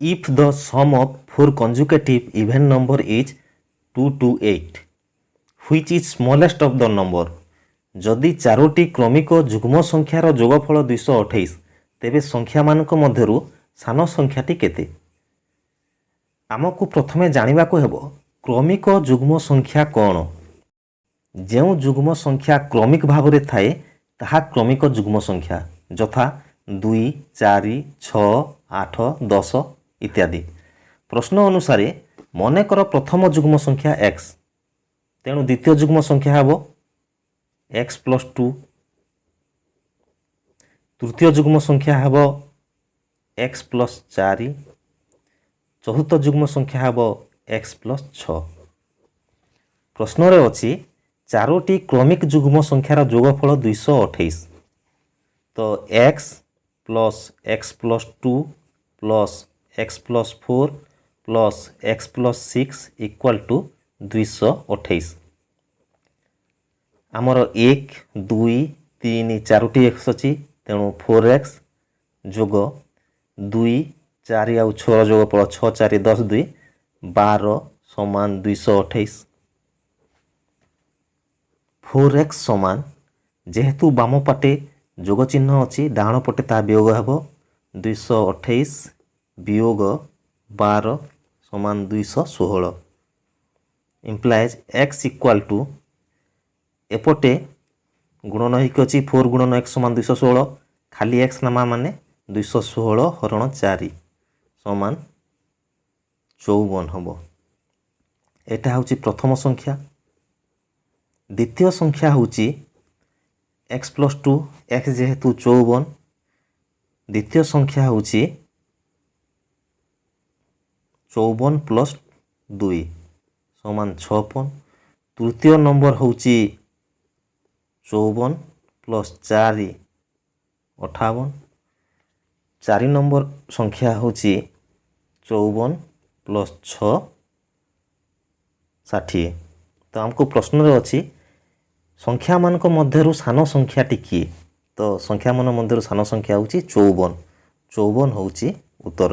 If the sum of four consecutive even number is 2 to 8, which is smallest of the number? जदि चारोटी क्रमिक जुग्म संख्यार जोगफल 228 तेबे संख्या मानक मध्यरु सान संख्याटी केते? आमको प्रथमे जानिबाको हेबो क्रमिक जुग्म संख्या कौन? जो जुग्म संख्या क्रमिक भाव में थाए ताहा क्रमिक जुग्म संख्या यथा 2 4 6 8 10 इत्यादि। प्रश्न अनुसार मनेकर प्रथम जुग्म संख्या x, तेणु द्वितीय जुग्म संख्या हेबो x + 2, तृतीय जुग्म संख्या हेबो x + 4, चतुर्थ जुग्म संख्या हेबो x + 6। प्रश्न रे अछि चारोटी क्रमिक जुग्म संख्यार जोगफल 228, तो x + x + 2 + x + 4 + x + 6 = 228। आमर 1 2 3 4टी x अच्छी, तेणु 4x जोग 2 4 आउ 6 जोगफल 6 4 10 2 12 = 228। 4x समान जेहेतु बाम पटे जोग चिन्ह अच्छी डाण पटे ता वियोग हेब 228 वियोग 12 = 216 इम्प्लाइज x = एपटे गुणन होइक अछि 4 × x = 216, खाली x नामा माने 216 हरण 4 = 54 हबो। एटा होची प्रथम संख्या। द्वितीय संख्या होची x + 2, x जेहेतु 54, द्वितीय संख्या होची 54 + 2 = 56। तृतीय नंबर होची 54 + 4 58। 4 नंबर संख्या होची 54 + 6 60। तो हमको प्रश्न रे अछि संख्या मानक मध्यरु सान संख्याटी किए? तो संख्या मान मध्यरु सान संख्या होची 54 होची उत्तर।